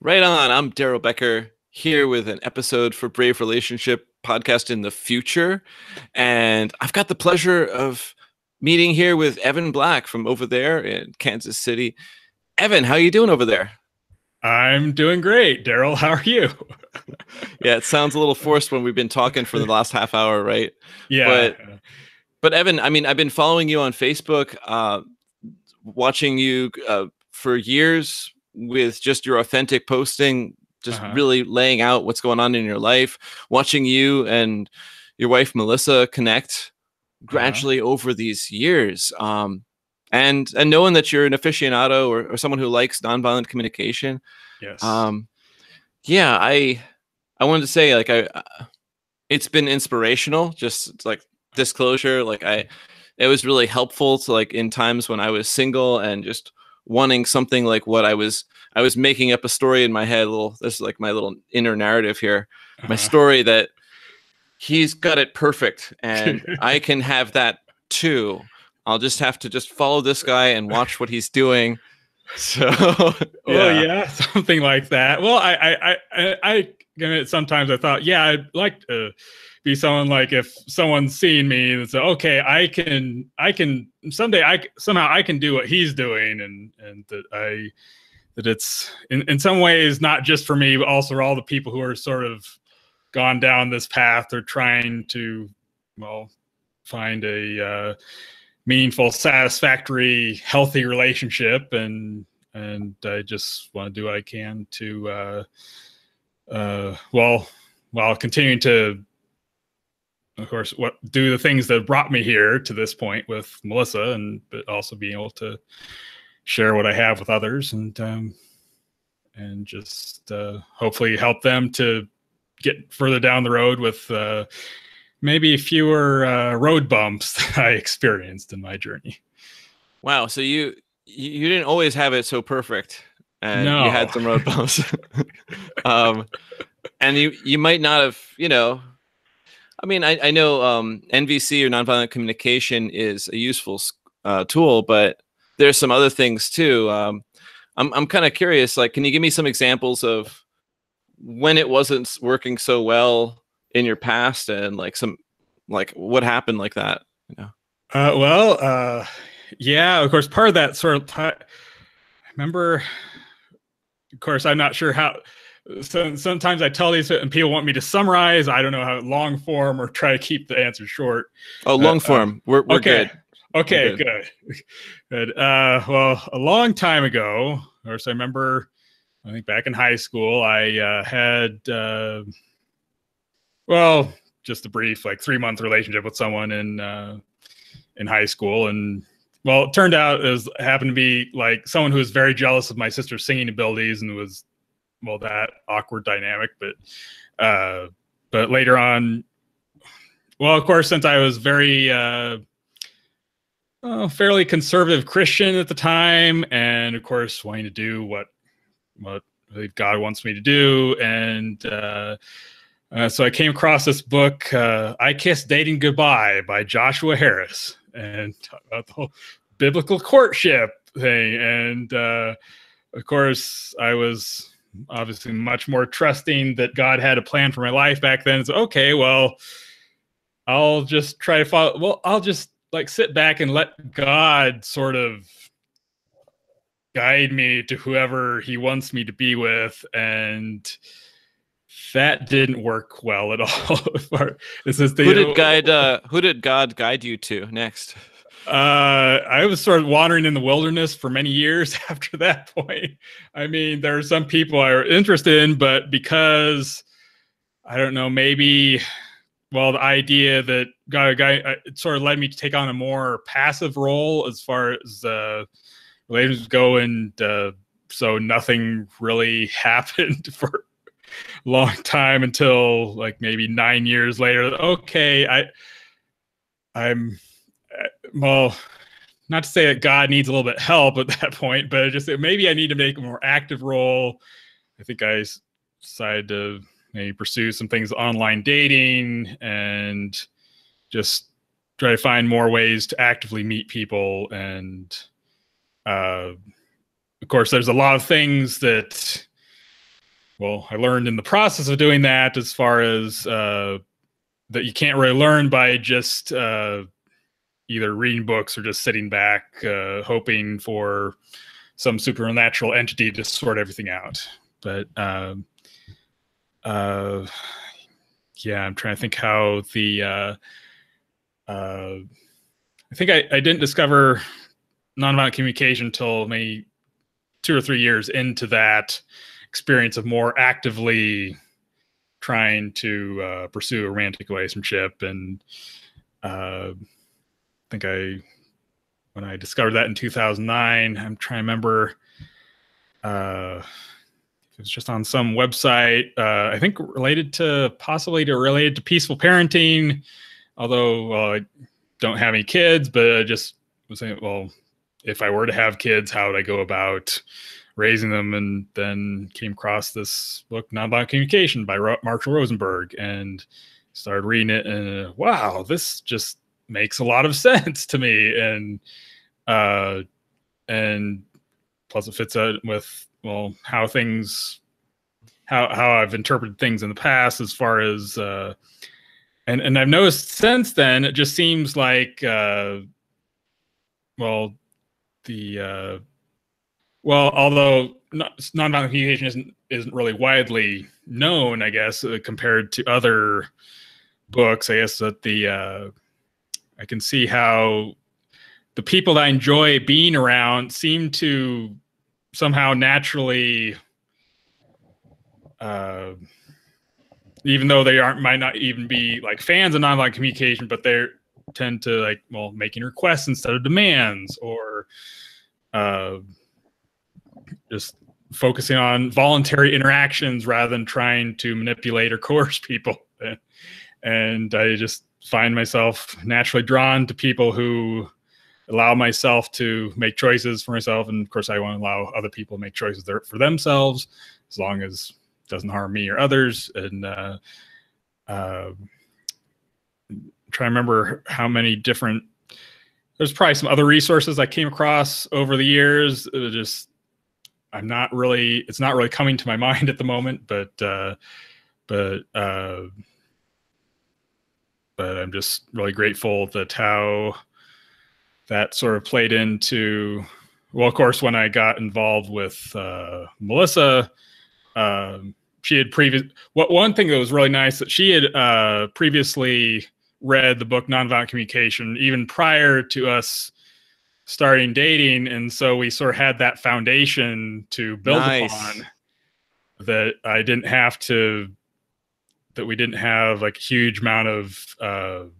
Right on. I'm Daryl Becker here with an episode for Brave Relationship podcast in the future. And I've got the pleasure of meeting here with Evan Black from over there in Kansas City. Evan, how you doing over there? I'm doing great, Daryl. How are you? Yeah, it sounds a little forced when we've been talking for the last half hour, right? Yeah. But but Evan, I mean, I've been following you on Facebook, watching you for years with just your authentic posting, just Uh-huh. really laying out what's going on in your life, watching you and your wife Melissa connect Uh-huh. gradually over these years. And knowing that you're an aficionado or someone who likes nonviolent communication. Yes. um, yeah, I wanted to say, like, it's been inspirational, just like disclosure, like it was really helpful to, like, in times when I was single and just wanting something like what I was making up a story in my head. This is like my little inner narrative here, my Uh-huh. story that he's got it perfect and I can have that too. I'll just have to just follow this guy and watch what he's doing. So Oh yeah. yeah, something like that. Well, sometimes I thought, yeah, I'd like to be someone like if someone's seeing me and say, okay, I can someday somehow I can do what he's doing, and that it's in some ways not just for me, but also for all the people who are sort of gone down this path or trying to, well, find a meaningful, satisfactory, healthy relationship, and I just want to do what I can to, well, while continuing to, of course, do the things that brought me here to this point with Melissa, and but also being able to share what I have with others, and just hopefully help them to get further down the road with maybe fewer road bumps that I experienced in my journey. Wow, so you didn't always have it so perfect, and you No. had some road bumps. um and you might not have, I mean, I know NVC, or nonviolent communication, is a useful tool, but there's some other things too. I'm kind of curious, like, can you give me some examples of when it wasn't working so well in your past, and like some, like, what happened like that, you know? Well, yeah, of course, part of that sort of, I remember, of course, I'm not sure how, sometimes I tell these and people want me to summarize. I don't know how long form or try to keep the answer short. Oh, long form. We're Okay. good. We're Okay, good. good. Good. Well, a long time ago, of course, I remember, I think back in high school, I had, well, just a brief, like 3 month relationship with someone in high school. And well, it turned out it was happened to be like someone who was very jealous of my sister's singing abilities, and was, well, that awkward dynamic. But later on, well, of course, since I was very fairly conservative Christian at the time, and of course wanting to do what God wants me to do, and so I came across this book, "I Kissed Dating Goodbye" by Joshua Harris, and talk about the whole biblical courtship thing. And of course, I was obviously much more trusting that God had a plan for my life back then. So, okay, well, I'll just try to follow. Well, I'll just like sit back and let God sort of guide me to whoever He wants me to be with, and that didn't work well at all. This is Who did God guide you to next? I was sort of wandering in the wilderness for many years after that point. I mean, there are some people I were interested in, but because I don't know, maybe, well, the idea that got a guy, it sort of led me to take on a more passive role as far as relationships go, and so nothing really happened for a long time until like maybe 9 years later. Okay, I'm well, not to say that God needs a little bit of help at that point, but just that maybe I need to make a more active role. I think I decided to maybe pursue some things, online dating, and just try to find more ways to actively meet people. And of course, there's a lot of things that well, I learned in the process of doing that, as far as that you can't really learn by just either reading books or just sitting back, hoping for some supernatural entity to sort everything out. But yeah, I'm trying to think how the I think I didn't discover nonviolent communication until maybe 2 or 3 years into that experience of more actively trying to pursue a romantic relationship. And I think when I discovered that in 2009, I'm trying to remember, it was just on some website, I think possibly related to peaceful parenting, although I don't have any kids, but I just was saying, well, if I were to have kids, how would I go about raising them? And then came across this book, Nonviolent Communication by Marshall Rosenberg, and started reading it, and wow, this just makes a lot of sense to me. And plus it fits out with, well, how I've interpreted things in the past, as far as and I've noticed since then, it just seems like well, although nonviolent communication isn't really widely known, I guess, compared to other books, I guess that I can see how the people that I enjoy being around seem to somehow naturally, even though they might not even be like fans of nonviolent communication, but they tend to like, well, making requests instead of demands, or just focusing on voluntary interactions rather than trying to manipulate or coerce people. And I just find myself naturally drawn to people who allow myself to make choices for myself. And of course, I want to allow other people to make choices for themselves, as long as it doesn't harm me or others. And try to remember how many different, there's probably some other resources I came across over the years. It's not really coming to my mind at the moment, but I'm just really grateful that how that sort of played into, well, of course, when I got involved with Melissa, she had one thing that was really nice, that she had previously read the book Nonviolent Communication even prior to us starting dating, and so we sort of had that foundation to build upon, that we didn't have like a huge amount of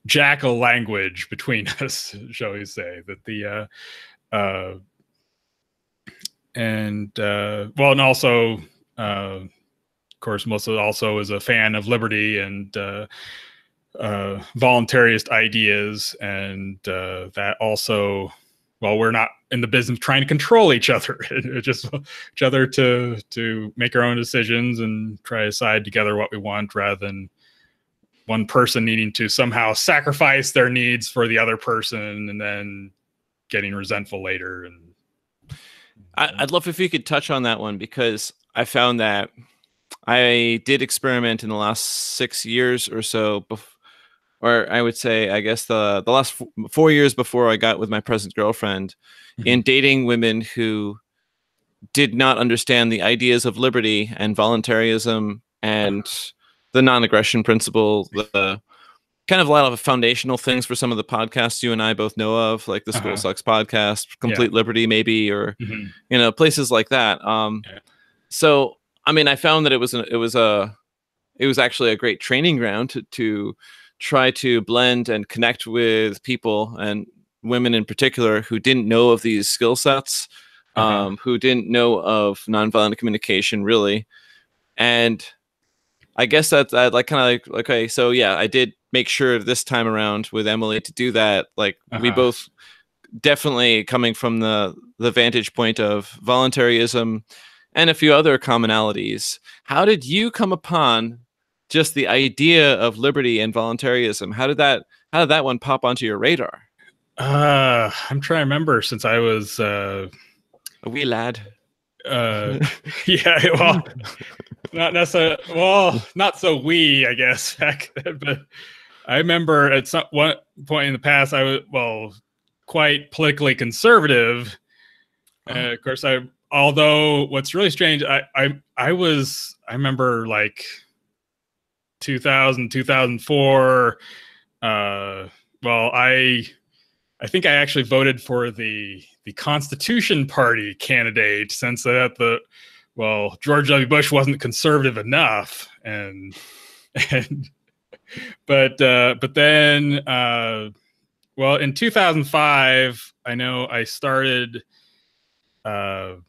jackal language between us, shall we say. That and also, of course, Melissa also is a fan of liberty and voluntarist ideas, and that also, well, we're not in the business of trying to control each other, just each other to make our own decisions and try to decide together what we want, rather than one person needing to somehow sacrifice their needs for the other person and then getting resentful later. And I'd love if you could touch on that one, because I found that I did experiment in the last 6 years or so, or I would say, I guess the last 4 years before I got with my present girlfriend, in dating women who did not understand the ideas of liberty and voluntarism and the non-aggression principle, the kind of a lot of foundational things for some of the podcasts you and I both know of, like the School Sucks podcast, Complete Liberty, maybe, or places like that. So, I mean, I found that it was actually a great training ground to try to blend and connect with people, and women in particular, who didn't know of these skill sets, who didn't know of nonviolent communication really. And I guess that's like kind of like, okay, so yeah, I did make sure this time around with Emily to do that. Like we both definitely coming from the vantage point of voluntarism and a few other commonalities. How did you come upon just the idea of liberty and voluntarism? How did that one pop onto your radar? I'm trying to remember, since I was a wee lad. Yeah, well, not necessarily. Well, not so we, I guess, back then, but I remember at one point in the past, I was quite politically conservative. Of course, although what's really strange, I remember like 2000, 2004. I think I actually voted for the Constitution Party candidate, since that George W. Bush wasn't conservative enough, but then in 2005, I know I started trying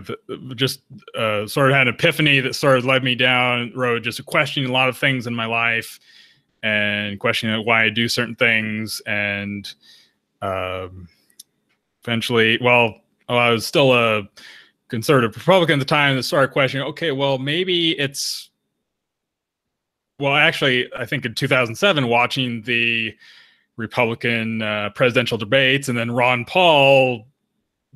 to just sort of had an epiphany that sort of led me down the road, just questioning a lot of things in my life and questioning why I do certain things. And eventually, I was still a conservative Republican at the time, that started questioning, okay, well, maybe it's, actually, I think in 2007, watching the Republican presidential debates, and then Ron Paul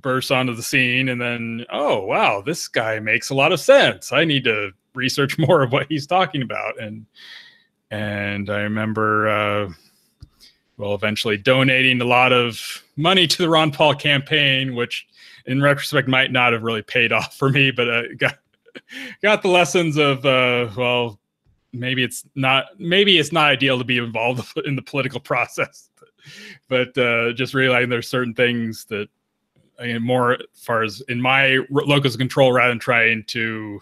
bursts onto the scene, and then, oh, wow, this guy makes a lot of sense. I need to research more of what he's talking about. And I remember, eventually donating a lot of money to the Ron Paul campaign, which in retrospect might not have really paid off for me, but I got the lessons of, maybe it's not ideal to be involved in the political process, but just realizing there's certain things that, more as far as in my locus of control, rather than trying to,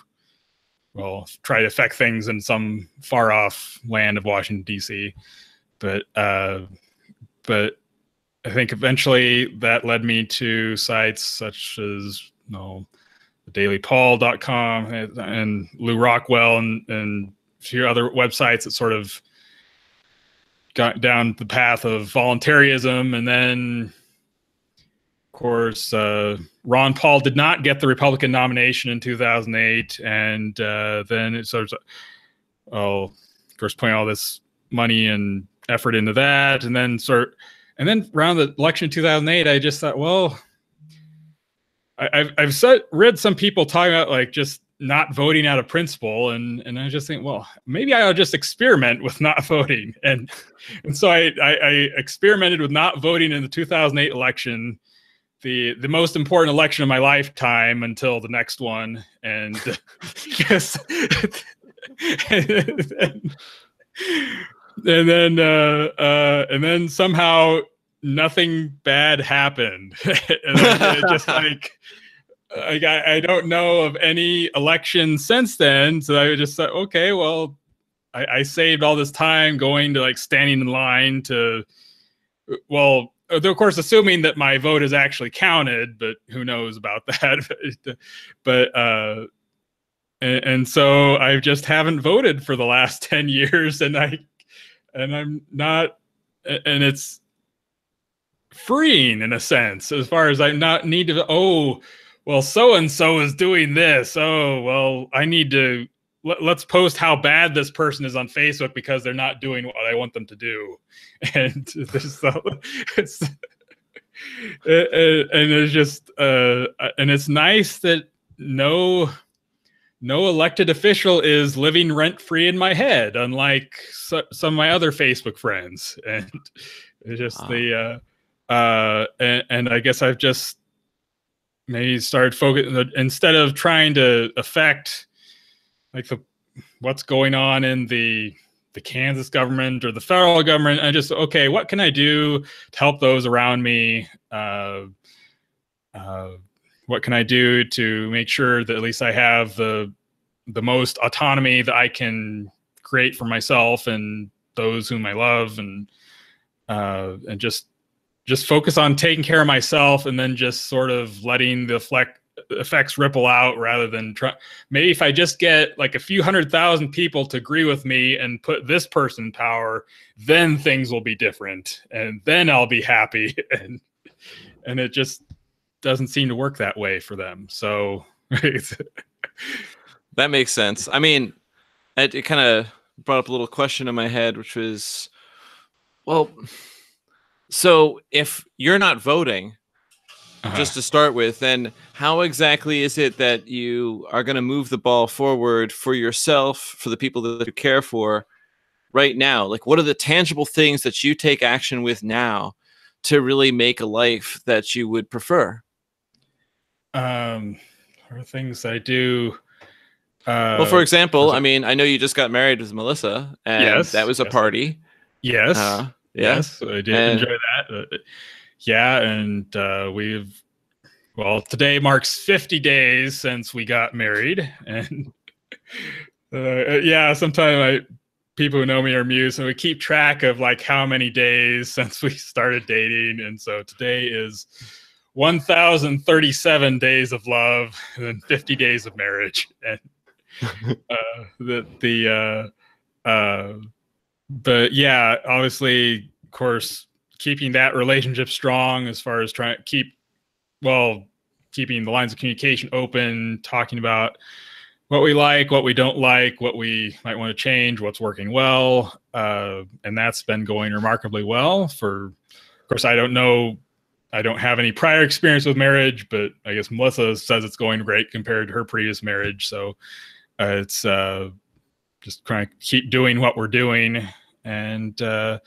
try to affect things in some far off land of Washington, D.C. But I think eventually that led me to sites such as, dailypaul.com and Lou Rockwell and a few other websites that sort of got down the path of voluntarism. And then, of course, Ron Paul did not get the Republican nomination in 2008. And then it sort of, of course, putting all this money and effort into that. And then around the election in 2008, I just thought, I've read some people talking about like just not voting out of principle. And I just think, maybe I'll just experiment with not voting. And so I experimented with not voting in the 2008 election, the most important election of my lifetime until the next one. And yes, and then somehow nothing bad happened. And it just like I don't know of any election since then. So I just thought, okay, I saved all this time going to like standing in line to, of course, assuming that my vote is actually counted, but who knows about that. And so I just haven't voted for the last 10 years, and I'm not, and it's freeing in a sense, as far as I not need to, so-and-so is doing this. I need to, let's post how bad this person is on Facebook because they're not doing what I want them to do. And it's just, and it's nice that no elected official is living rent-free in my head, unlike some of my other Facebook friends. And it's just and I guess I've just maybe started focusing, instead of trying to affect like what's going on in the Kansas government or the federal government. I just, okay, what can I do to help those around me? What can I do to make sure that at least I have the most autonomy that I can create for myself and those whom I love, and just focus on taking care of myself, and then just sort of letting the effects ripple out, rather than maybe if I just get like a few 100,000 people to agree with me and put this person in power, then things will be different, and then I'll be happy. And it just doesn't seem to work that way for them. So that makes sense. I mean, it kind of brought up a little question in my head, which was, so if you're not voting, just to start with, then how exactly is it that you are going to move the ball forward for yourself, for the people that you care for right now? Like, what are the tangible things that you take action with now to really make a life that you would prefer? Or things I do. Well, for example, I mean, I know you just got married with Melissa, and that Yes, was a yes, I did. party. Yes, Yeah. yes, I did And enjoy that. Yeah, and well, today marks 50 days since we got married, and yeah, sometimes people who know me are amused, and we keep track of like how many days since we started dating, and so today is 1,037 days of love and 50 days of marriage, and but yeah, obviously, of course, keeping that relationship strong as far as trying to keeping the lines of communication open, talking about what we like, what we don't like, what we might want to change, what's working well. And that's been going remarkably well of course, I don't have any prior experience with marriage, but I guess Melissa says it's going great compared to her previous marriage. So it's just trying to keep doing what we're doing. And I'm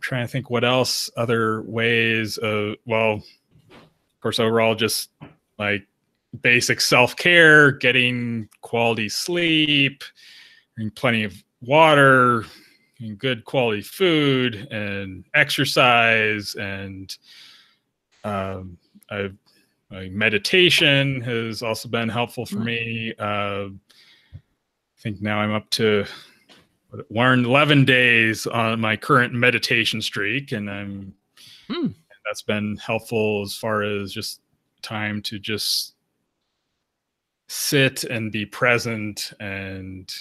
trying to think what else, other ways of course, overall, just like basic self-care, getting quality sleep, and plenty of water, and good quality food, and exercise, and meditation has also been helpful for me. I think now I'm up to 11 days on my current meditation streak, and that's been helpful as far as just time to just sit and be present. And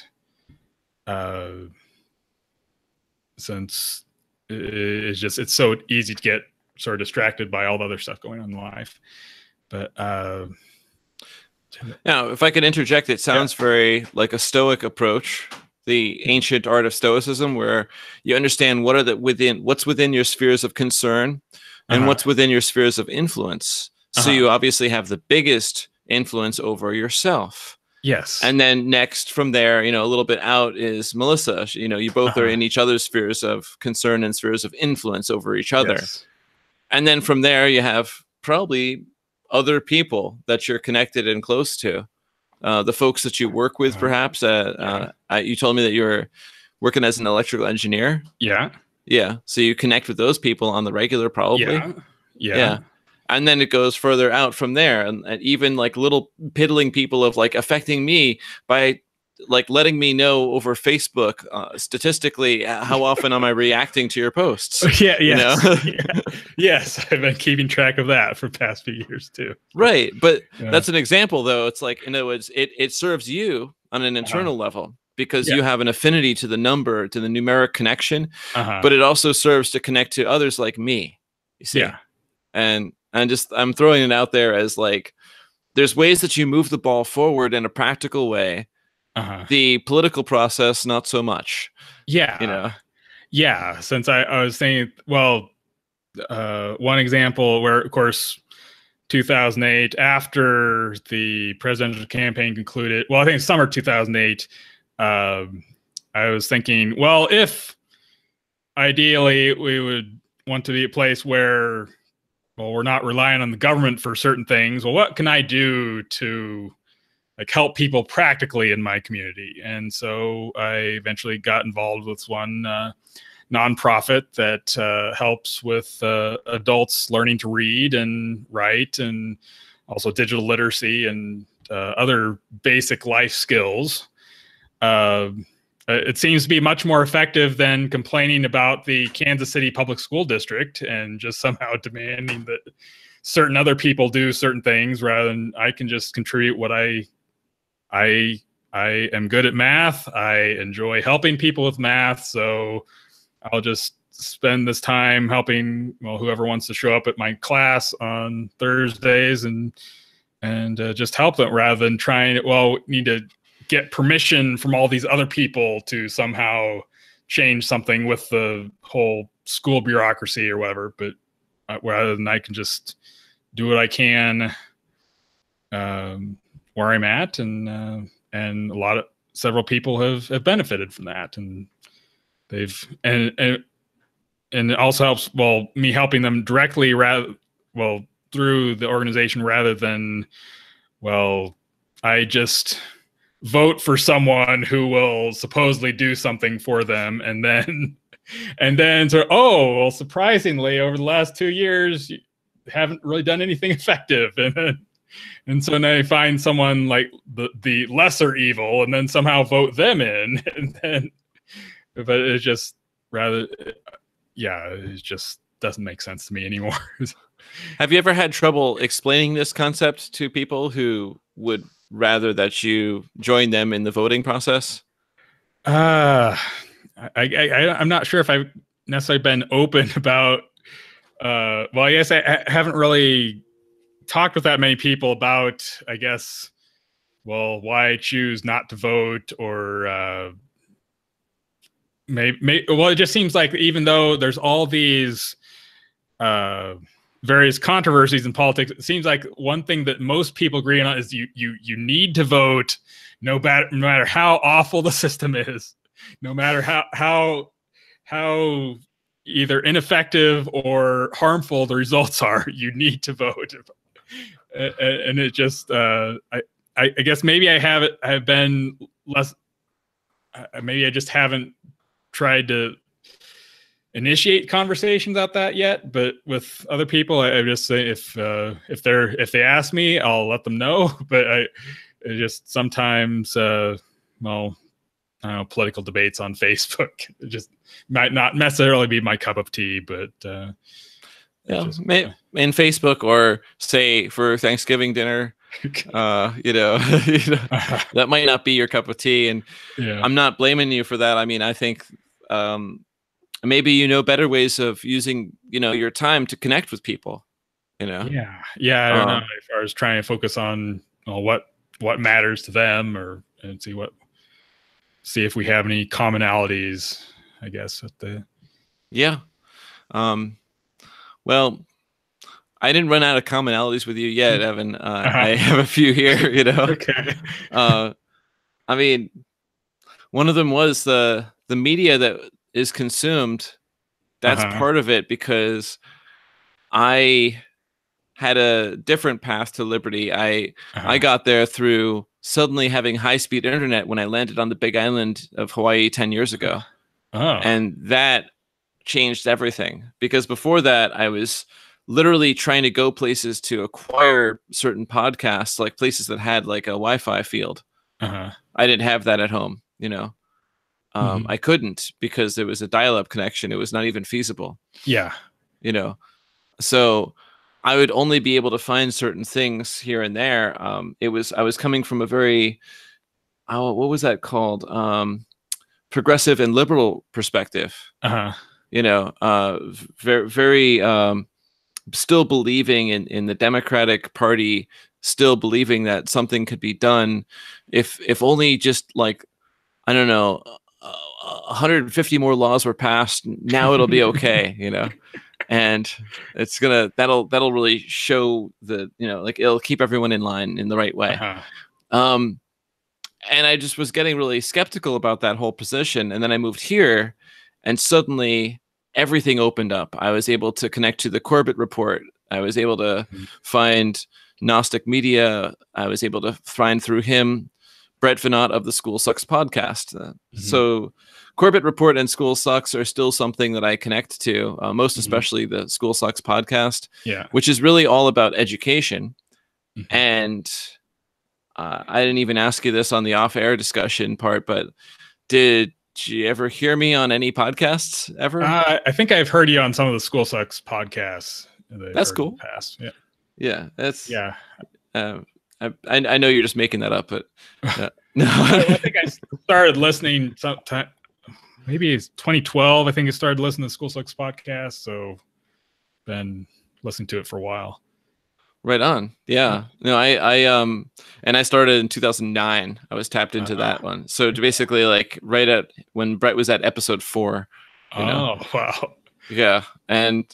since it's so easy to get sort of distracted by all the other stuff going on in life. But now, if I could interject, it sounds very like a Stoic approach, the ancient art of Stoicism, where you understand what's within your spheres of concern and what's within your spheres of influence. So you obviously have the biggest influence over yourself. Yes. And then next from there, a little bit out is Melissa. You both are in each other's spheres of concern and spheres of influence over each other. Yes. And then from there, you have probably other people that you're connected and close to. The folks that you work with, perhaps. You told me that you're working as an electrical engineer. Yeah. Yeah. So you connect with those people on the regular, probably. Yeah. And then it goes further out from there, and even like little piddling people of like affecting me by like letting me know over Facebook statistically how often am I reacting to your posts. Yes, I've been keeping track of that for the past few years too. Right, but that's an example though. It's like, in other words, it serves you on an internal level because you have an affinity to the number, to the numeric connection, but it also serves to connect to others like me, you see. And I'm throwing it out there as like, there's ways that you move the ball forward in a practical way. The political process, not so much. Yeah. Since I was saying, one example where, of course, 2008, after the presidential campaign concluded, I think summer 2008, I was thinking, if ideally we would want to be a place where, we're not relying on the government for certain things. What can I do to like help people practically in my community? And so I eventually got involved with one nonprofit that helps with adults learning to read and write, and also digital literacy and other basic life skills. It seems to be much more effective than complaining about the Kansas City Public School District and just somehow demanding that certain other people do certain things, rather than I can just contribute what I am good at math. I enjoy helping people with math, so I'll just spend this time helping whoever wants to show up at my class on Thursdays and just help them, rather than trying need to get permission from all these other people to somehow change something with the whole school bureaucracy or whatever. But rather than I can just do what I can where I'm at, and several people have benefited from that, and they've and it also helps, me helping them directly through the organization, rather than I just vote for someone who will supposedly do something for them, and then surprisingly, over the last 2 years, you haven't really done anything effective, and so now you find someone like the lesser evil, and then somehow vote them in, and then, but it's just it just doesn't make sense to me anymore. Have you ever had trouble explaining this concept to people who would rather that you join them in the voting process? I'm not sure if I've necessarily been open about. I guess I haven't really talked with that many people about, I guess, why I choose not to vote, or it just seems like, even though there's all these various controversies in politics, it seems like one thing that most people agree on is you need to vote, no matter how awful the system is, no matter how either ineffective or harmful the results are. You need to vote, and it just I guess maybe I've been less. Maybe I just haven't tried to initiate conversations about that yet, but with other people, I just say if they ask me, I'll let them know. But I just sometimes, I don't know, political debates on Facebook just might not necessarily be my cup of tea. But in Facebook, or say for Thanksgiving dinner, that might not be your cup of tea, and I'm not blaming you for that. I mean, I think maybe better ways of using your time to connect with people. I don't know, as far as trying to focus on what matters to them, and see if we have any commonalities, I guess, at the well, I didn't run out of commonalities with you yet, Evan. I have a few here, Okay. I mean, one of them was the media that is consumed. That's part of it, because I had a different path to liberty. I got there through suddenly having high-speed internet when I landed on the Big Island of Hawaii 10 years ago. And that changed everything, because before that, I was literally trying to go places to acquire certain podcasts, like places that had like a Wi-Fi field. I didn't have that at home, I couldn't, because there was a dial-up connection. It was not even feasible. So I would only be able to find certain things here and there. I was coming from a very, what was that called? Progressive and liberal perspective. Very still believing in the Democratic Party, still believing that something could be done if only just, like, I don't know, 150 more laws were passed. Now it'll be okay, and that'll really show it'll keep everyone in line in the right way. And I just was getting really skeptical about that whole position. And then I moved here, and suddenly everything opened up. I was able to connect to the Corbett Report. I was able to find Gnostic Media. I was able to find through him Brett Venot of the School Sucks podcast. So Corbett Report and School Sucks are still something that I connect to, most especially the School Sucks podcast, which is really all about education. And I didn't even ask you this on the off-air discussion part, but did you ever hear me on any podcasts ever? I think I've heard you on some of the School Sucks podcasts. That's cool. Past. I know you're just making that up, but no. I think I started listening sometime, maybe it's 2012. I think I started listening to the School Sucks podcast, so been listening to it for a while. Right on. Yeah. No, I started in 2009. I was tapped into that one. So basically, like, right at when Brett was at episode 4. Wow. Yeah. And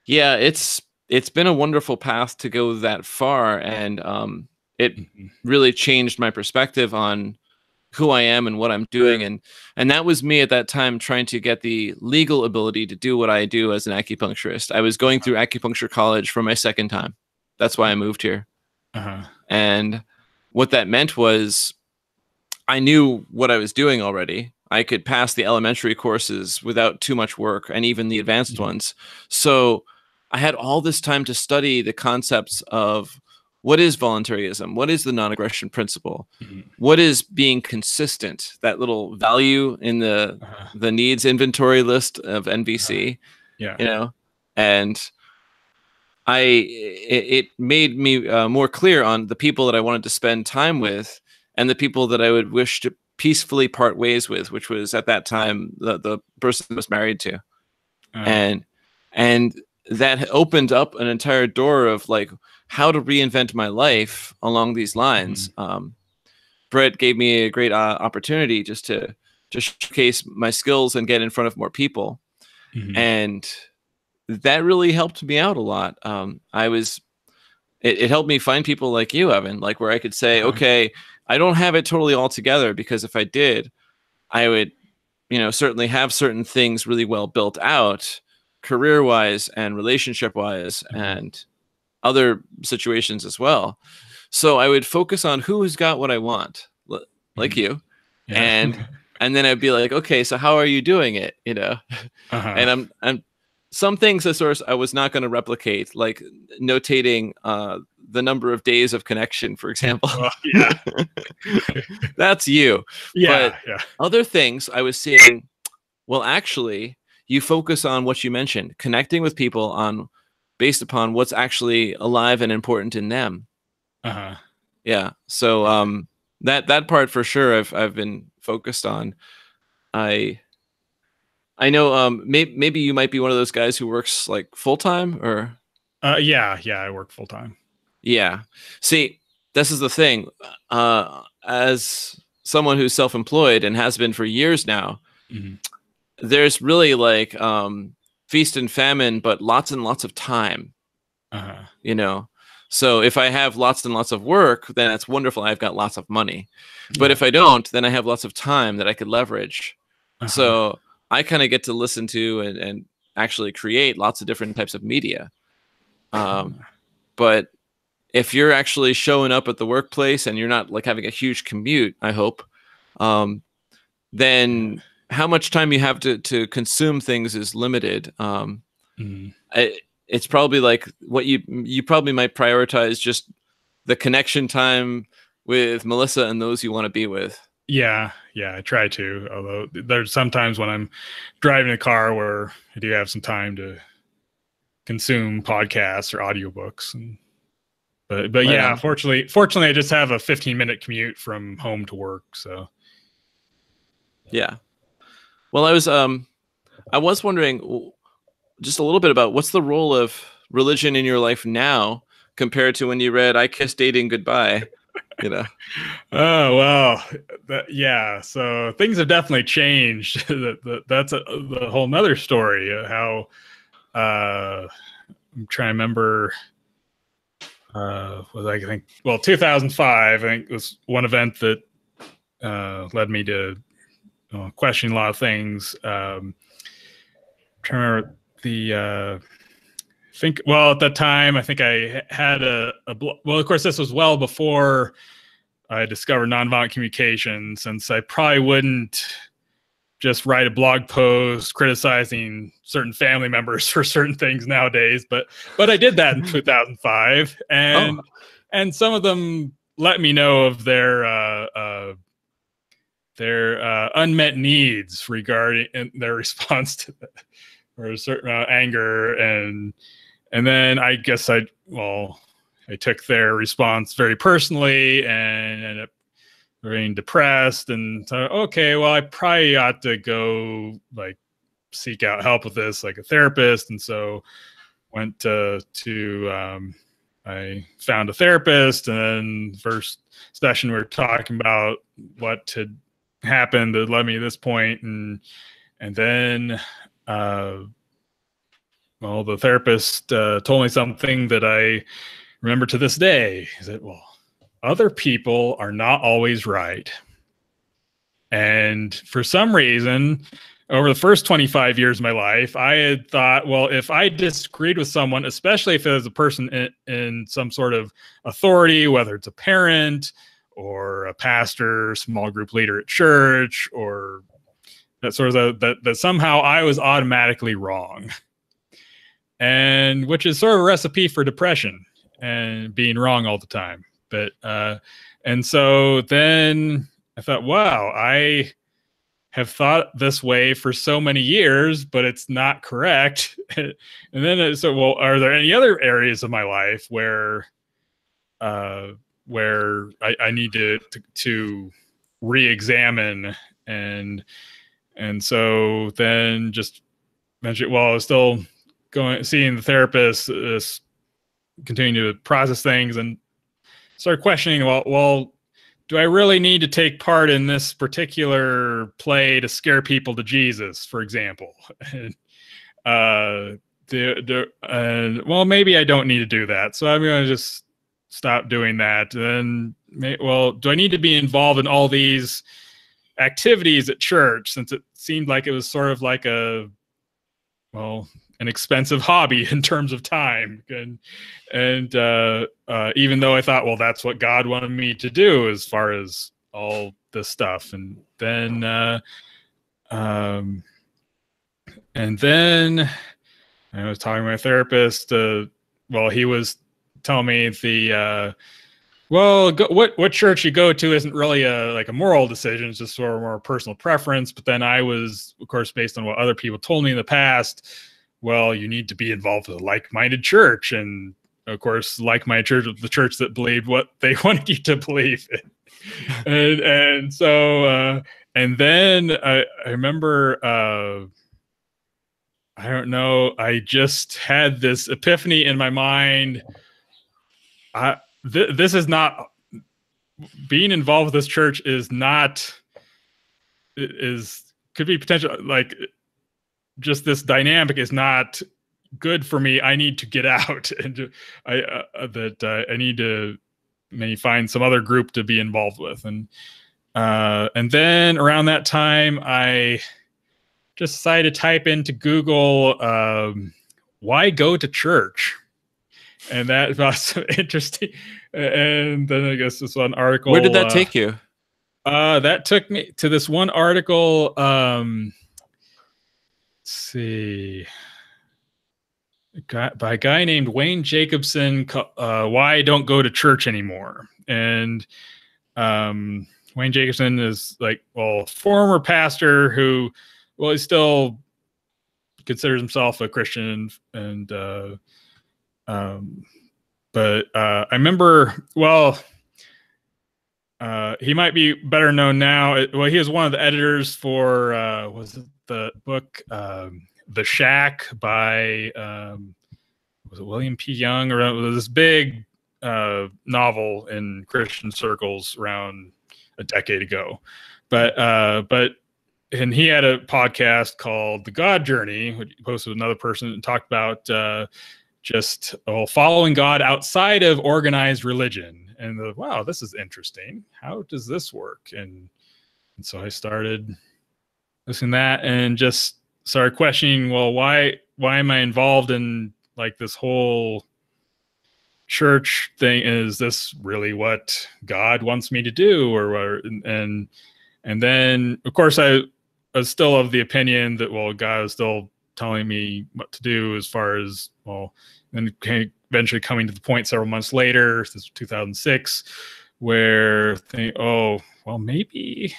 yeah, it's it's been a wonderful path to go that far, and it Mhm. really changed my perspective on who I am and what I'm doing, and that was me at that time trying to get the legal ability to do what I do as an acupuncturist. I was going through acupuncture college for my second time. That's why I moved here. Uh-huh. And what that meant was I knew what I was doing already. I could pass the elementary courses without too much work and even the advanced Mhm. ones. So I had all this time to study the concepts of what is voluntarism? What is the non-aggression principle? Mhm. What is being consistent? That little value in Uh-huh. the needs inventory list of Uh-huh. NVC, Yeah. you know, and it made me more clear on the people that I wanted to spend time with and the people that I would wish to peacefully part ways with, which was at that time the person I was married to, Uh, and and that opened up an entire door of like how to reinvent my life along these lines. mhm. Brett gave me a great opportunity just to showcase my skills and get in front of more people, Mhm. and that really helped me out a lot. It helped me find people like you, Evan, like where I could say, Uh-huh. okay, I don't have it totally all together, because if I did, I would, certainly have certain things really well built out career wise and relationship wise Mhm. and other situations as well. So I would focus on who's got what I want, like Mhm. you, Yeah. and then I'd be like, okay, so how are you doing it? Uh-huh. And I'm some things of source I was not going to replicate, like notating the number of days of connection, for example. Well, yeah. That's you. But Yeah, yeah. other things I was seeing, well, actually, you focus on what you mentioned, connecting with people on based upon what's actually alive and important in them. Uh-huh. Yeah. So that part for sure I've been focused on. I I know maybe you might be one of those guys who works like full time or Yeah, yeah, I work full time. yeah. See, this is the thing. As someone who's self-employed and has been for years now, Mhm. there's really like feast and famine, but lots and lots of time, Uh-huh. you know. So if I have lots and lots of work, then that's wonderful. I've got lots of money. But Yeah. if I don't, then I have lots of time that I could leverage. Uh-huh. So I kind of get to listen to and actually create lots of different types of media. Um, but if you're actually showing up at the workplace and you're not like having a huge commute, I hope, um, Yeah. then how much time you have to consume things is limited. Mhm. It's probably like what you probably might prioritize just the connection time with Melissa and those you want to be with. Yeah, yeah, I try to. Although there's sometimes when I'm driving a car where I do have some time to consume podcasts or audiobooks. And, but Right yeah, on. fortunately, I just have a 15-minute commute from home to work. So Yeah. Well, I was wondering just a little bit about what's the role of religion in your life now compared to when you read "I Kissed Dating Goodbye." You know. oh well, yeah. So things have definitely changed. That's the whole nother story. How I'm trying to remember. Was I think 2005. I think was one event that led me to question a lot of things. Trying to remember the think well at that time I think I had well, of course this was well before I discovered nonviolent communication, since I probably wouldn't just write a blog post criticizing certain family members for certain things nowadays, but I did that in 2005, Oh, and some of them let me know of their unmet needs regarding their response to that, or a certain anger, and then I guess I took their response very personally and ended up being depressed, and thought, okay, well, I probably ought to go like seek out help with this, like a therapist. And so went I found a therapist, and then first session we were talking about what had happened that led me to this point, and then well, the therapist told me something that I remember to this day. He said, well, other people are not always right. And for some reason, over the first 25 years of my life, I had thought, well, if I disagreed with someone, especially if it was a person in some sort of authority, whether it's a parent or a pastor, small group leader at church, or that sort of that somehow I was automatically wrong. And which is sort of a recipe for depression and being wrong all the time. But and so then I thought, wow, I have thought this way for so many years, but it's not correct. And then so, well, are there any other areas of my life where I need to re-examine? And so then just mentioned, well, I was still seeing the therapist, continuing to process things, and started questioning, well, do I really need to take part in this particular play to scare people to Jesus, for example? Well, maybe I don't need to do that, so I'm going to just stop doing that. And well, do I need to be involved in all these activities at church, since it seemed like it was sort of like an expensive hobby in terms of time, and even though I thought, well, that's what God wanted me to do as far as all this stuff. And then I was talking to my therapist. He was telling me what church you go to isn't really a moral decision. It's just sort of more personal preference. But then I was, of course, based on what other people told me in the past, well, you need to be involved with a like-minded church. And of course, like-minded church was the church that believed what they wanted you to believe in. and so, and then I remember, I don't know, I just had this epiphany in my mind. This is not, being involved with this church could be potential, like, just this dynamic is not good for me. I need to get out, and I need to maybe find some other group to be involved with. And then around that time, I just decided to type into Google, why go to church? And that was interesting. And then I guess this one article. Where did that take you? That took me to this one article. Let's see, by a guy named Wayne Jacobson, Why I Don't Go to Church Anymore. And Wayne Jacobson is former pastor who, he still considers himself a Christian. And but I remember, he might be better known now. He was one of the editors for was it the book The Shack by was it William P. Young, or it was this big novel in Christian circles around a decade ago. But and he had a podcast called The God Journey, which he posted with another person, and talked about just following God outside of organized religion. And wow, this is interesting. How does this work? And so I started listening to that and just started questioning, why am I involved in this whole church thing? Is this really what God wants me to do? And then, of course, I was still of the opinion that, God was still telling me what to do as far as, then eventually coming to the point several months later, this is 2006, where maybe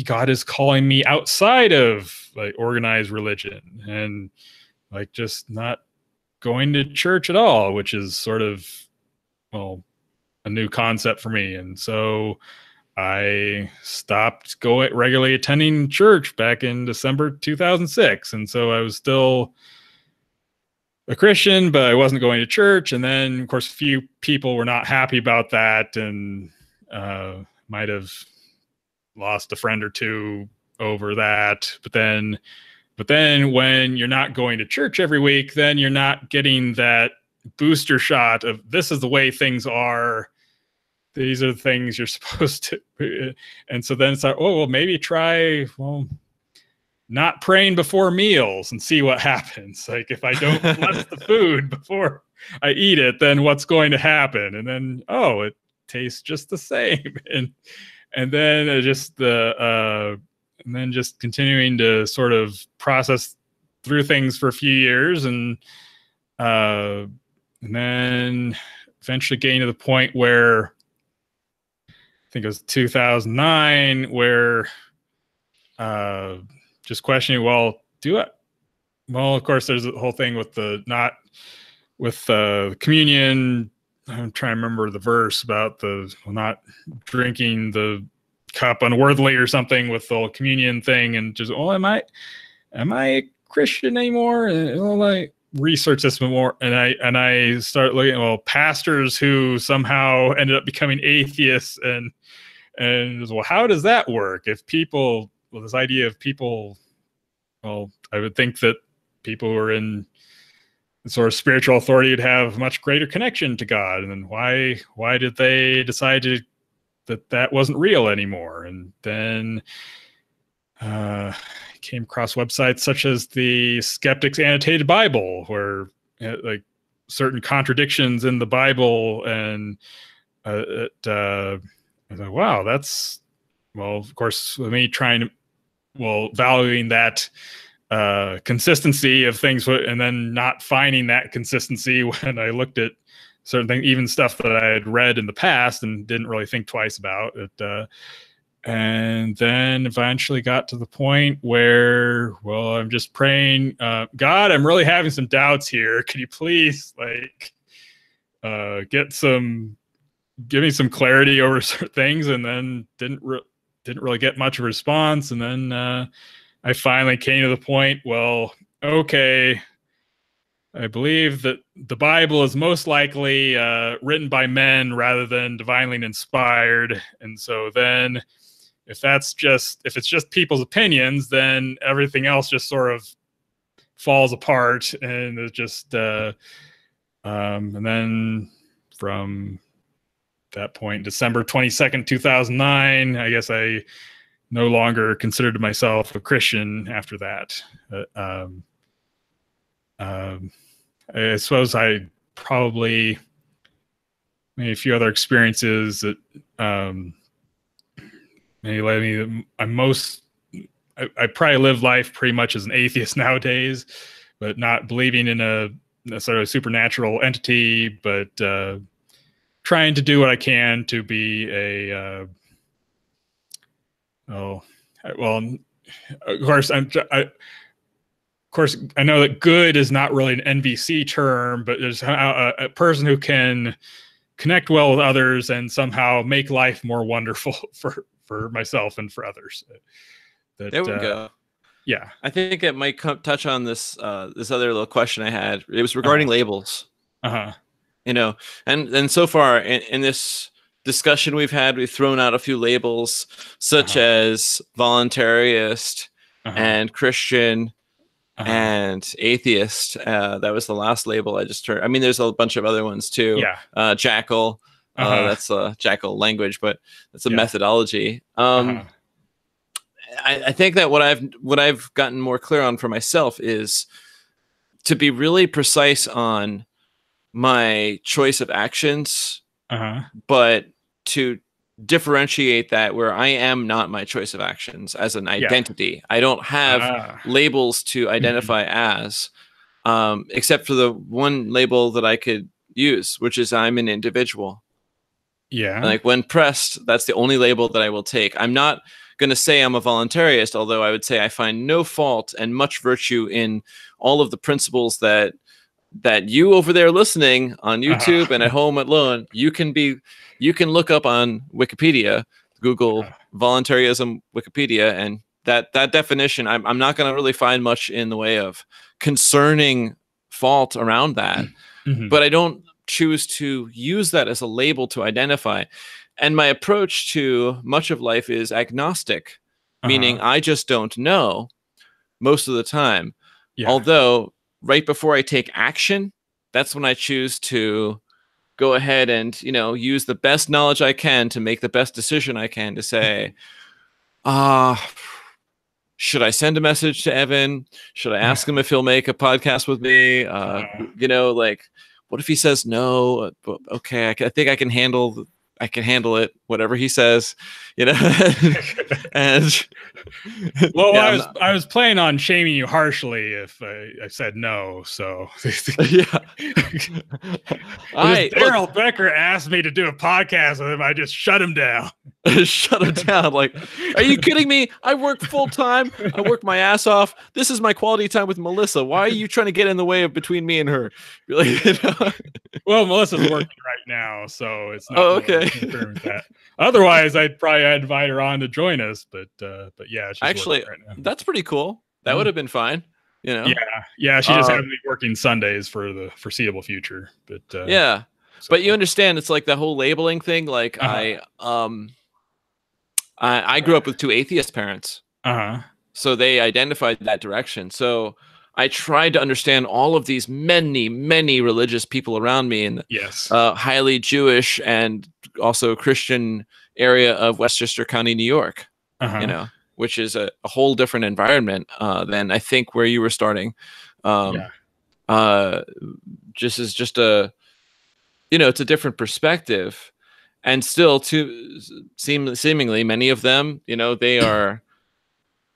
God is calling me outside of organized religion, and just not going to church at all, which is sort of a new concept for me. And so I stopped regularly attending church back in December 2006. And so I was still a Christian, but I wasn't going to church. And then, of course, a few people were not happy about that, and might have lost a friend or two over that. But But then when you're not going to church every week, then you're not getting that booster shot of this is the way things are. These are the things you're supposed to. And so then it's like, oh, well, maybe try, not praying before meals and see what happens. Like if I don't bless the food before I eat it, then what's going to happen? And then, oh, it tastes just the same. And then and then just continuing to sort of process through things for a few years, and then eventually getting to the point where I think it was 2009, where just questioning, well, of course, there's a whole thing with the communion. I'm trying to remember the verse about the not drinking the cup unworthily or something with the whole communion thing, and just, am I a Christian anymore? And I research this more, and I start looking at pastors who somehow ended up becoming atheists, and how does that work? If people, this idea of people, I would think that people who are in sort of spiritual authority would have much greater connection to God, and then why did they decide that wasn't real anymore? And then came across websites such as the Skeptics Annotated Bible, where like certain contradictions in the Bible, and I was like, wow, that's, of course, with me trying to, valuing that consistency of things, and then not finding that consistency when I looked at certain things, even stuff that I had read in the past and didn't really think twice about it. And then eventually got to the point where, I'm just praying, God, I'm really having some doubts here. Could you please give me some clarity over certain things? And then didn't really get much of a response. And then I finally came to the point, okay, I believe that the Bible is most likely written by men rather than divinely inspired. And so then if it's just people's opinions, then everything else just sort of falls apart. And it just, and then from that point, December 22nd, 2009, I guess I no longer considered myself a Christian after that. I suppose I probably made a few other experiences that maybe led me. I probably live life pretty much as an atheist nowadays, but not believing in a sort of supernatural entity, but trying to do what I can to be of course, I know that good is not really an NVC term, but there's a person who can connect well with others and somehow make life more wonderful for myself and for others. There we go. Yeah, I think it might touch on this this other little question I had. It was regarding labels. And so far in this discussion we've thrown out a few labels such as voluntarist and Christian and atheist. That was the last label I just heard. I mean, there's a bunch of other ones too. Jackal. That's a Jackal language, but that's a methodology. I think that what I've gotten more clear on for myself is to be really precise on my choice of actions, but to differentiate that where I am not my choice of actions as an identity. I don't have labels to identify as, except for the one label that I could use, which is I'm an individual. Yeah. Like when pressed, that's the only label that I will take. I'm not going to say I'm a voluntarist, although I would say I find no fault and much virtue in all of the principles that you over there listening on YouTube and at home alone, you can look up on Wikipedia, Google voluntarism Wikipedia, and that definition, I'm not going to really find much in the way of concerning fault around that, but I don't choose to use that as a label to identify. And my approach to much of life is agnostic, meaning I just don't know. most of the time. Yeah. Although right before I take action, that's when I choose to go ahead and, use the best knowledge I can to make the best decision I can to say, should I send a message to Evan? Should I ask him if he'll make a podcast with me? What if he says no? Okay, I think I can handle it, whatever he says, and well, I was planning on shaming you harshly if I said no. So yeah, Daryl Becker asked me to do a podcast with him. I just shut him down. Shut him down. Like, are you kidding me? I work full time. I work my ass off. This is my quality time with Melissa. Why are you trying to get in the way of between me and her? Well, Melissa's working right now, so it's not. Oh, okay. That. Otherwise, I'd probably invite her on to join us. But yeah, she's actually, right now. That's pretty cool. That would have been fine. Yeah. She just has me working Sundays for the foreseeable future. But yeah, but you understand, it's like the whole labeling thing. Like I grew up with two atheist parents. So they identified that direction. So I tried to understand all of these many, many religious people around me in highly Jewish and also Christian area of Westchester County, New York, which is a whole different environment than I think where you were starting. It's a different perspective. And still, seemingly, many of them, they are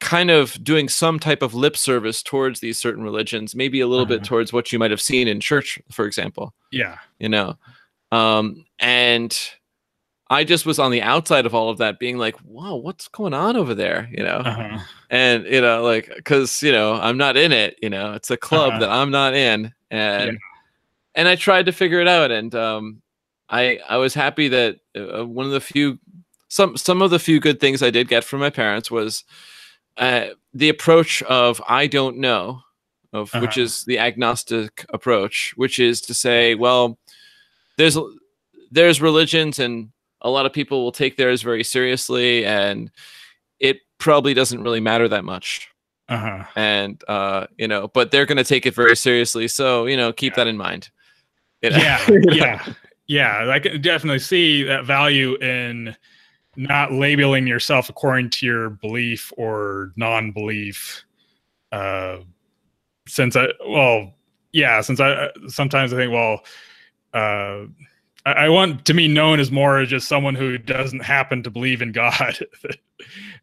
kind of doing some type of lip service towards these certain religions, maybe a little bit towards what you might have seen in church, for example. Yeah. And I just was on the outside of all of that being like, whoa, what's going on over there? And, because, I'm not in it, it's a club that I'm not in. And I tried to figure it out. And I was happy that one of the few, some of the few good things I did get from my parents was the approach of I don't know, which is the agnostic approach, which is to say, well, there's religions and a lot of people will take theirs very seriously, and it probably doesn't really matter that much. And but they're going to take it very seriously, so keep that in mind. Yeah, I can definitely see that value in not labeling yourself according to your belief or non-belief. Since I sometimes I think, well, I want to be known as more just someone who doesn't happen to believe in God.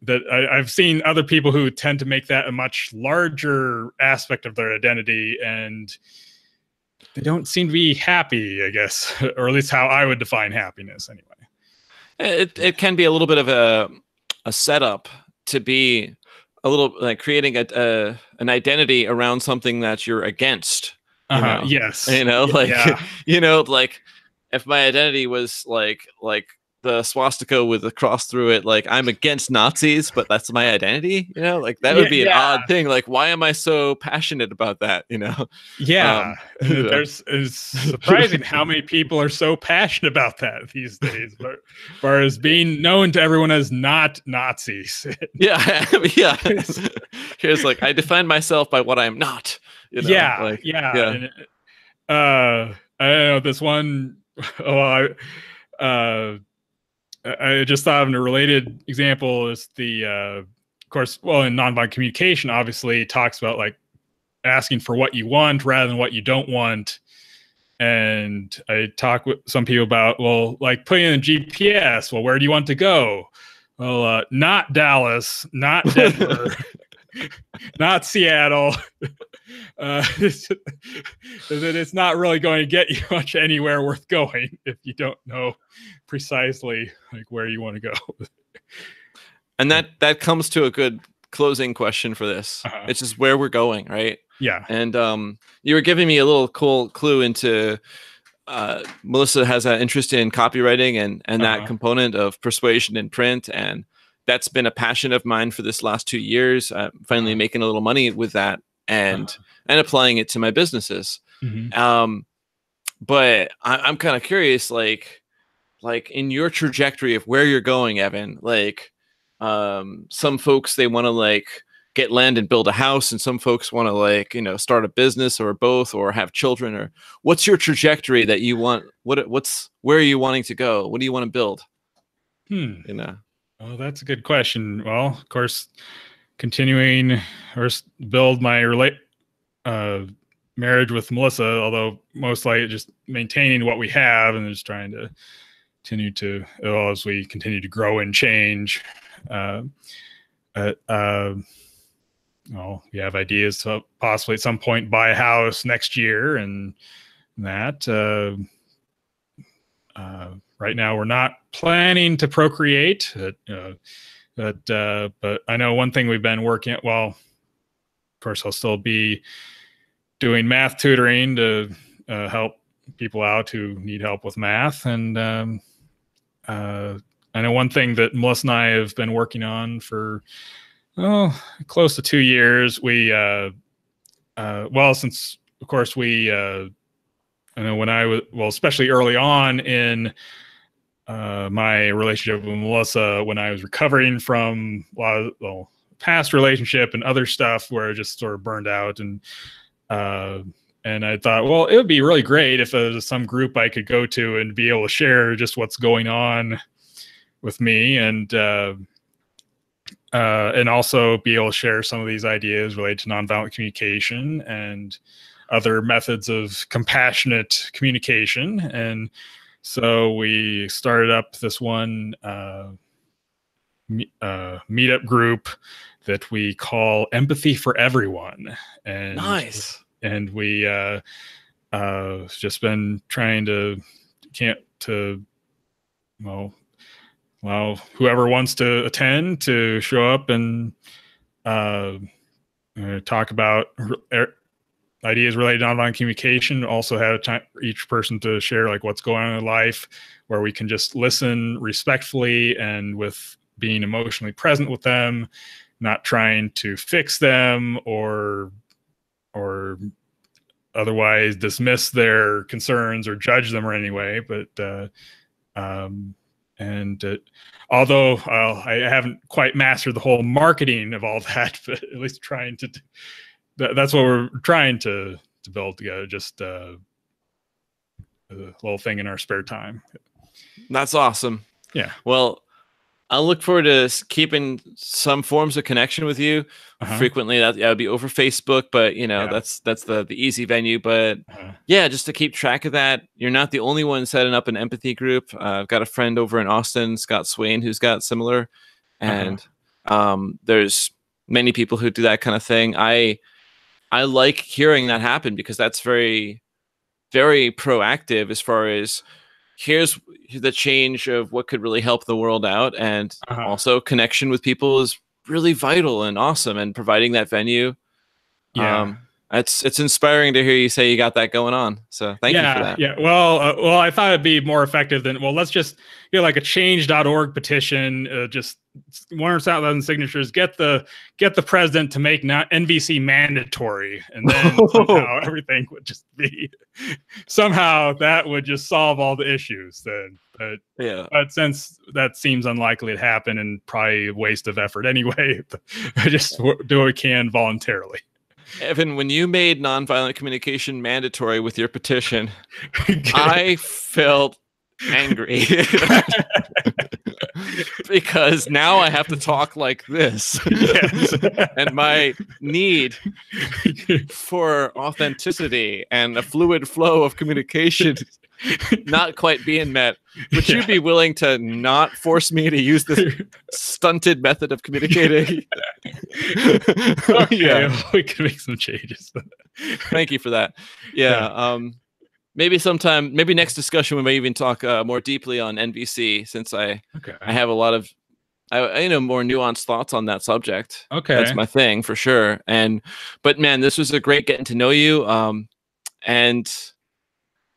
that I've seen other people who tend to make that a much larger aspect of their identity, and they don't seem to be happy, I guess, or at least how I would define happiness anyway. It can be a little bit of a setup to be a little like creating an identity around something that you're against. Yes. Like if my identity was like the swastika with a cross through it, like I'm against Nazis, but that's my identity, like that would be an odd thing. Like, why am I so passionate about that? It's surprising how many people are so passionate about that these days, but as far as being known to everyone as not Nazis. Here's like, I define myself by what I am not. I don't know, this one, I just thought of a related example is of course, in nonviolent communication, obviously talks about like asking for what you want rather than what you don't want. And I talk with some people about, well, like putting in a GPS, well, where do you want to go? Well, not Dallas, not Denver, not Seattle. It's not really going to get you much anywhere worth going if you don't know precisely like where you want to go. And that comes to a good closing question for this. It's just where we're going, right? Yeah. And you were giving me a little cool clue into Melissa has an interest in copywriting and that component of persuasion in print, and that's been a passion of mine for this last 2 years. Finally making a little money with that and applying it to my businesses. But I'm kind of curious, like in your trajectory of where you're going, Evan, like some folks, they want to like get land and build a house, and some folks want to, like, start a business or both, or have children. Or what's your trajectory that you want? Where are you wanting to go? What do you want to build? Oh, that's a good question. Well, of course, continuing or build my marriage with Melissa, although most likely just maintaining what we have and just trying to continue to, well, as we continue to grow and change. Well, we have ideas to possibly at some point buy a house next year, and that right now we're not planning to procreate, but I know one thing we've been working at, well, of course I'll still be doing math tutoring to help people out who need help with math. And I know one thing that Melissa and I have been working on for close to 2 years. We well, since of course we I know when I was, well, especially early on in my relationship with Melissa, when I was recovering from a lot of past relationship and other stuff where I just sort of burned out, and I thought, well, it would be really great if there was some group I could go to and be able to share just what's going on with me, and also be able to share some of these ideas related to nonviolent communication and other methods of compassionate communication. And so we started up this one meetup group that we call Empathy for Everyone. And nice. And we just been trying to well, whoever wants to attend to show up and talk about ideas related to nonviolent communication. Also have time for each person to share like what's going on in life, where we can just listen respectfully and with being emotionally present with them, not trying to fix them or otherwise dismiss their concerns or judge them in any way. But although I haven't quite mastered the whole marketing of all that, but at least trying to, that's what we're trying to build together. Just a little thing in our spare time. That's awesome. Yeah. Well, I'll look forward to keeping some forms of connection with you. Frequently. That would be over Facebook, but that's the easy venue. But yeah, just to keep track of that. You're not the only one setting up an empathy group. I've got a friend over in Austin, Scott Swain, who's got similar, and there's many people who do that kind of thing. I like hearing that happen because that's very, very proactive as far as here's the change of what could really help the world out. And also connection with people is really vital and awesome, and providing that venue. Yeah. It's inspiring to hear you say you got that going on. So thank you for that. Yeah. Well, I thought it'd be more effective than, well, let's just like a change.org petition, just 100,000 signatures, get the president to make NVC mandatory. And then somehow everything would just be, somehow that would just solve all the issues then. But since that seems unlikely to happen and probably a waste of effort anyway, I just do what we can voluntarily. Evan, when you made nonviolent communication mandatory with your petition, I felt angry because now I have to talk like this. Yes. And my need for authenticity and a fluid flow of communication not quite being met. Would you be willing to not force me to use this stunted method of communicating? Yeah, we can make some changes. Thank you for that. Yeah. Maybe sometime, maybe next discussion, we may even talk more deeply on NVC, since I have a lot of, more nuanced thoughts on that subject. Okay. That's my thing for sure. But man, this was a great getting to know you. And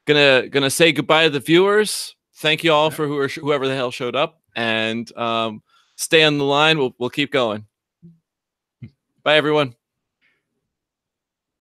gonna say goodbye to the viewers. Thank you all for whoever the hell showed up, and stay on the line. We'll keep going. Bye, everyone.